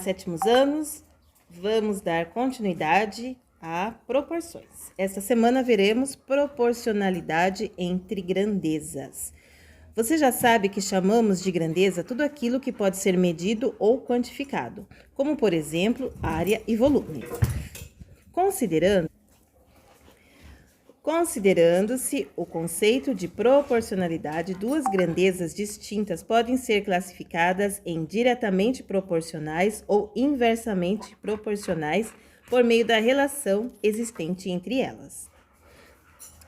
Sétimos anos, vamos dar continuidade a proporções. Esta semana veremos proporcionalidade entre grandezas. Você já sabe que chamamos de grandeza tudo aquilo que pode ser medido ou quantificado, como por exemplo, área e volume. Considerando-se o conceito de proporcionalidade, duas grandezas distintas podem ser classificadas em diretamente proporcionais ou inversamente proporcionais por meio da relação existente entre elas.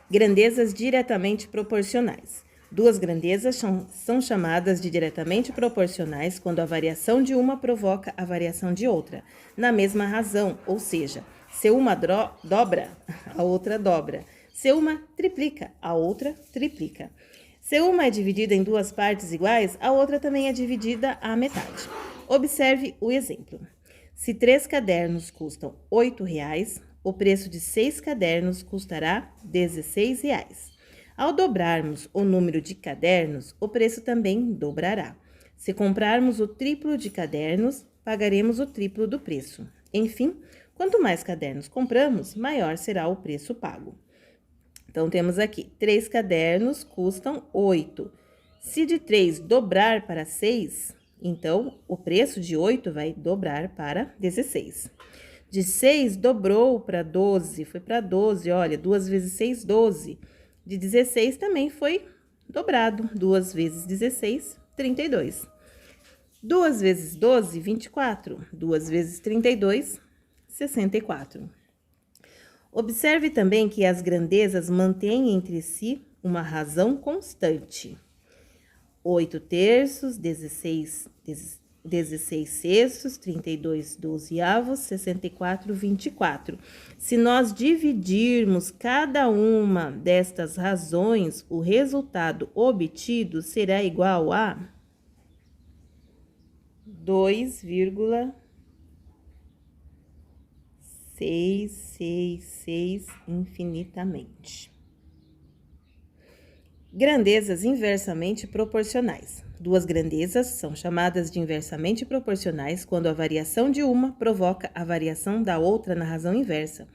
Grandezas diretamente proporcionais. Duas grandezas são chamadas de diretamente proporcionais quando a variação de uma provoca a variação de outra, na mesma razão, ou seja, se uma dobra, a outra dobra. Se uma triplica, a outra triplica. Se uma é dividida em duas partes iguais, a outra também é dividida à metade. Observe o exemplo. Se 3 cadernos custam R$8, o preço de 6 cadernos custará R$16. Ao dobrarmos o número de cadernos, o preço também dobrará. Se comprarmos o triplo de cadernos, pagaremos o triplo do preço. Enfim, quanto mais cadernos compramos, maior será o preço pago. Então, temos aqui, 3 cadernos custam 8. Se de 3 dobrar para 6, então, o preço de 8 vai dobrar para 16. De 6 dobrou para 12, foi para 12, olha, 2 vezes 6, 12. De 16 também foi dobrado, 2 vezes 16, 32. 2 vezes 12, 24. 2 vezes 32, 64. Observe também que as grandezas mantêm entre si uma razão constante. 8 terços, 16 sextos, 32 dozeavos, 64 24. Se nós dividirmos cada uma destas razões, o resultado obtido será igual a 2,666 infinitamente. Grandezas inversamente proporcionais. Duas grandezas são chamadas de inversamente proporcionais quando a variação de uma provoca a variação da outra na razão inversa.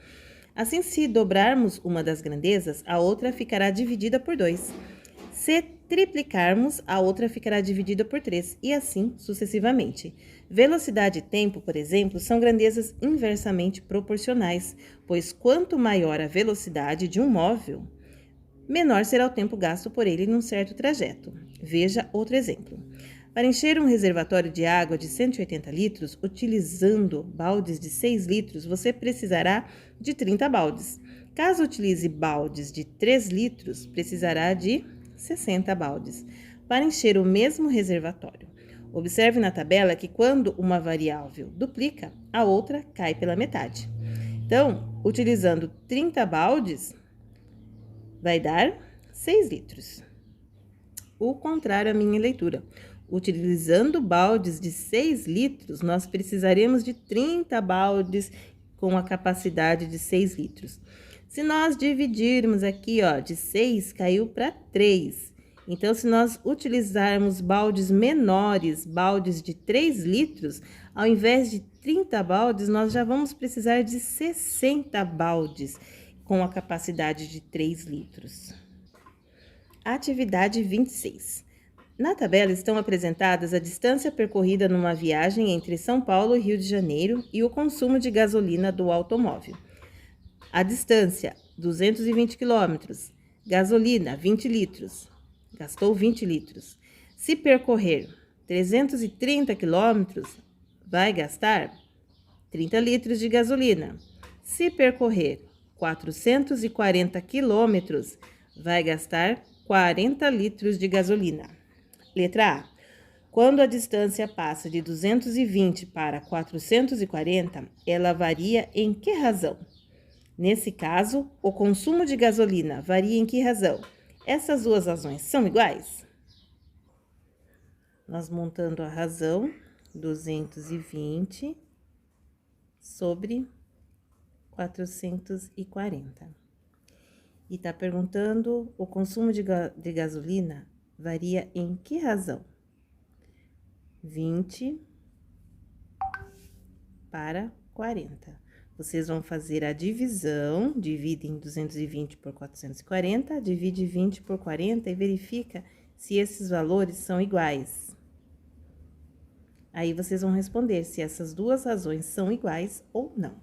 Assim, se dobrarmos uma das grandezas, a outra ficará dividida por 2. Se triplicarmos, a outra ficará dividida por 3, e assim sucessivamente. Velocidade e tempo, por exemplo, são grandezas inversamente proporcionais, pois quanto maior a velocidade de um móvel, menor será o tempo gasto por ele num certo trajeto. Veja outro exemplo. Para encher um reservatório de água de 180 litros, utilizando baldes de 6 litros, você precisará de 30 baldes. Caso utilize baldes de 3 litros, precisará de 60 baldes para encher o mesmo reservatório. Observe na tabela que quando uma variável duplica, a outra cai pela metade. Então, utilizando 30 baldes, vai dar 6 litros. O contrário à minha leitura. Utilizando baldes de 6 litros, nós precisaremos de 30 baldes com a capacidade de 6 litros. Se nós dividirmos aqui, ó, de 6 caiu para 3. Então, se nós utilizarmos baldes menores, baldes de 3 litros, ao invés de 30 baldes, nós já vamos precisar de 60 baldes com a capacidade de 3 litros. Atividade 26. Na tabela estão apresentadas a distância percorrida numa viagem entre São Paulo e Rio de Janeiro e o consumo de gasolina do automóvel. A distância, 220 quilômetros. Gasolina, 20 litros. Gastou 20 litros. Se percorrer 330 quilômetros, vai gastar 30 litros de gasolina. Se percorrer 440 quilômetros, vai gastar 40 litros de gasolina. Letra A. Quando a distância passa de 220 para 440, ela varia em que razão? Nesse caso, o consumo de gasolina varia em que razão? Essas duas razões são iguais? Nós montando a razão, 220 sobre 440. E está perguntando, o consumo de gasolina varia em que razão? 20 para 40. Vocês vão fazer a divisão, dividem 220 por 440, divide 20 por 40 e verifica se esses valores são iguais. Aí, vocês vão responder se essas duas razões são iguais ou não.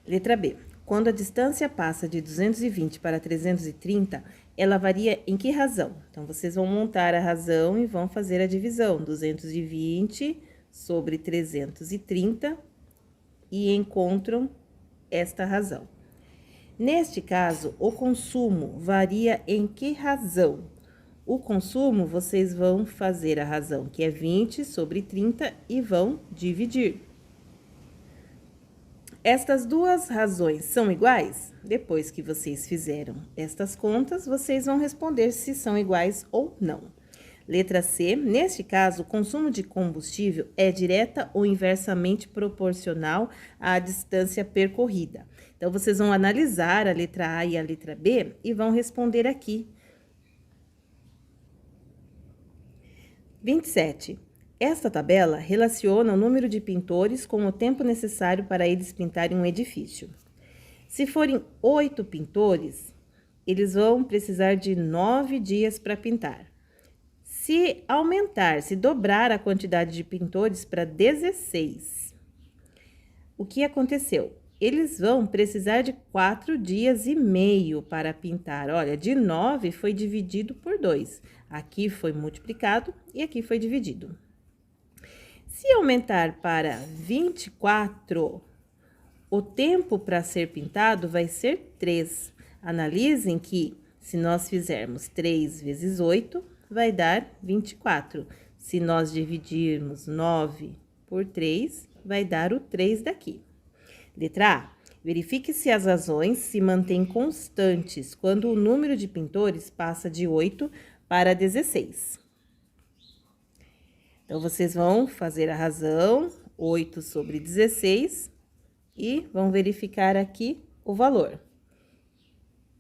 Letra B. Quando a distância passa de 220 para 330, ela varia em que razão? Então, vocês vão montar a razão e vão fazer a divisão. 220 sobre 330 e encontram esta razão. Neste caso, o consumo varia em que razão? O consumo, vocês vão fazer a razão, que é 20 sobre 30, e vão dividir. Estas duas razões são iguais? Depois que vocês fizeram estas contas, vocês vão responder se são iguais ou não. Letra C, neste caso, o consumo de combustível é direta ou inversamente proporcional à distância percorrida. Então, vocês vão analisar a letra A e a letra B e vão responder aqui. 27. Esta tabela relaciona o número de pintores com o tempo necessário para eles pintarem um edifício. Se forem 8 pintores, eles vão precisar de 9 dias para pintar. Se aumentar, se dobrar a quantidade de pintores para 16, o que aconteceu? Eles vão precisar de 4 dias e meio para pintar. Olha, de 9 foi dividido por 2. Aqui foi multiplicado e aqui foi dividido. Se aumentar para 24, o tempo para ser pintado vai ser 3. Analisem que, se nós fizermos 3 vezes 8, vai dar 24. Se nós dividirmos 9 por 3, vai dar o 3 daqui. Letra A. Verifique se as razões se mantêm constantes quando o número de pintores passa de 8 para 16. Então, vocês vão fazer a razão, 8 sobre 16, e vão verificar aqui o valor.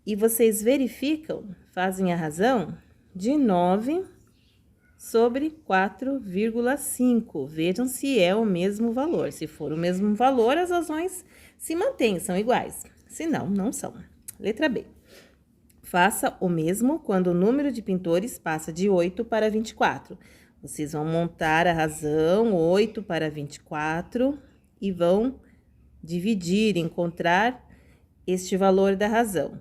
E vocês verificam, fazem a razão de 9 sobre 4,5. Vejam se é o mesmo valor. Se for o mesmo valor, as razões se mantêm, são iguais. Se não, não são. Letra B. Faça o mesmo quando o número de pintores passa de 8 para 24. Vocês vão montar a razão, 8 para 24, e vão dividir, encontrar este valor da razão.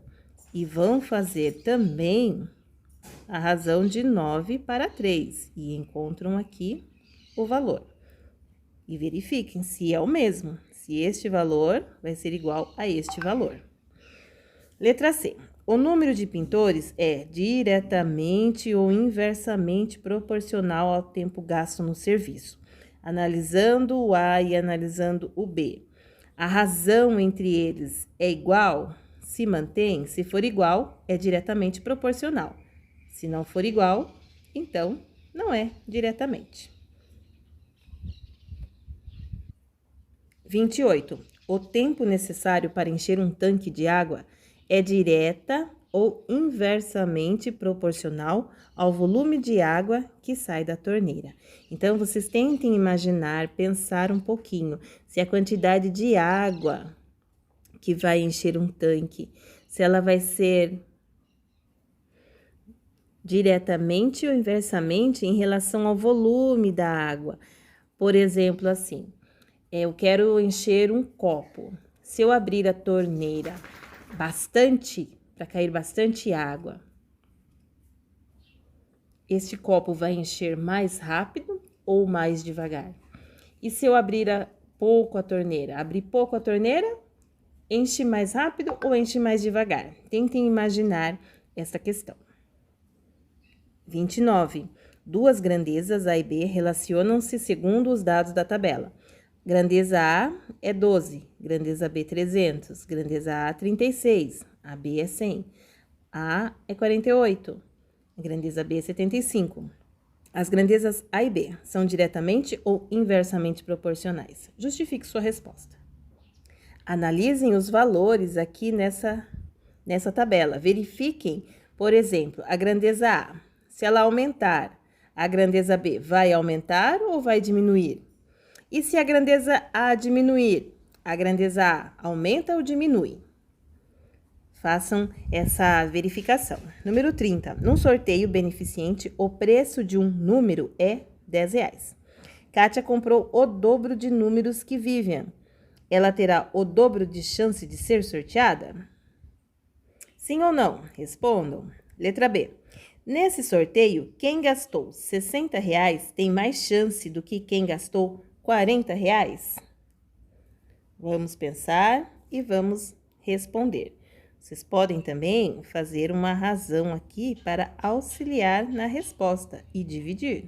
E vão fazer também a razão de 9 para 3, e encontram aqui o valor. E verifiquem se é o mesmo, se este valor vai ser igual a este valor. Letra C. O número de pintores é diretamente ou inversamente proporcional ao tempo gasto no serviço. Analisando o A e analisando o B, a razão entre eles é igual? Se mantém? Se for igual, é diretamente proporcional. Se não for igual, então não é diretamente. 28. O tempo necessário para encher um tanque de água é direta ou inversamente proporcional ao volume de água que sai da torneira. Então, vocês tentem imaginar, pensar um pouquinho, se a quantidade de água que vai encher um tanque, se ela vai ser diretamente ou inversamente em relação ao volume da água. Por exemplo, assim, eu quero encher um copo. Se eu abrir a torneira bastante, para cair bastante água, este copo vai encher mais rápido ou mais devagar? E se eu abrir pouco a torneira? Abrir pouco a torneira, enche mais rápido ou enche mais devagar? Tentem imaginar essa questão. 29. Duas grandezas A e B relacionam-se segundo os dados da tabela. Grandeza A é 12, grandeza B 300, grandeza A 36, a B é 100, A é 48, a grandeza B é 75. As grandezas A e B são diretamente ou inversamente proporcionais? Justifique sua resposta. Analisem os valores aqui nessa tabela. Verifiquem, por exemplo, a grandeza A. Se ela aumentar, a grandeza B vai aumentar ou vai diminuir? E se a grandeza A diminuir, a grandeza A aumenta ou diminui? Façam essa verificação. Número 30. Num sorteio beneficente, o preço de um número é R$10. Kátia comprou o dobro de números que Vivian. Ela terá o dobro de chance de ser sorteada? Sim ou não? Respondam. Letra B. Nesse sorteio, quem gastou R$60 tem mais chance do que quem gastou R$40? Vamos pensar e vamos responder. Vocês podem também fazer uma razão aqui para auxiliar na resposta e dividir.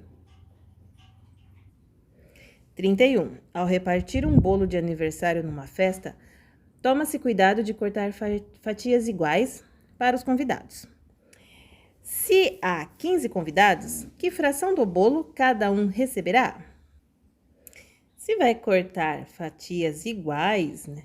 31. Ao repartir um bolo de aniversário numa festa, toma-se cuidado de cortar fatias iguais para os convidados. Se há 15 convidados, que fração do bolo cada um receberá? Se vai cortar fatias iguais, né?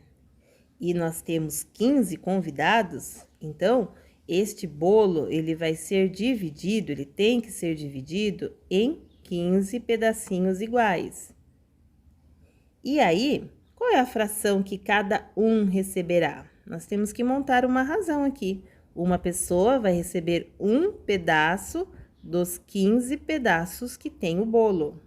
E nós temos 15 convidados, então este bolo ele vai ser dividido, ele tem que ser dividido em 15 pedacinhos iguais. E aí, qual é a fração que cada um receberá? Nós temos que montar uma razão aqui. Uma pessoa vai receber um pedaço dos 15 pedaços que tem o bolo.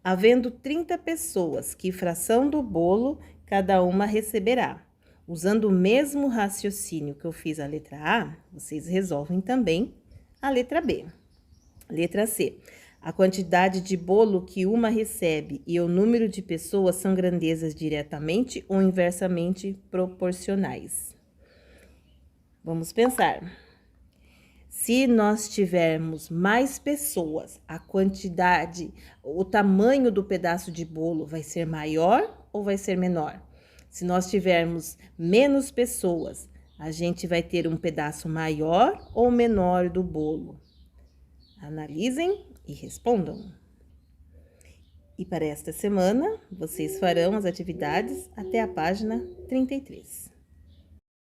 Havendo 30 pessoas, que fração do bolo cada uma receberá? Usando o mesmo raciocínio que eu fiz a letra A, vocês resolvem também a letra B. Letra C. A quantidade de bolo que uma recebe e o número de pessoas são grandezas diretamente ou inversamente proporcionais. Vamos pensar. Se nós tivermos mais pessoas, a quantidade, o tamanho do pedaço de bolo vai ser maior ou vai ser menor? Se nós tivermos menos pessoas, a gente vai ter um pedaço maior ou menor do bolo? Analisem e respondam. E para esta semana, vocês farão as atividades até a página 33.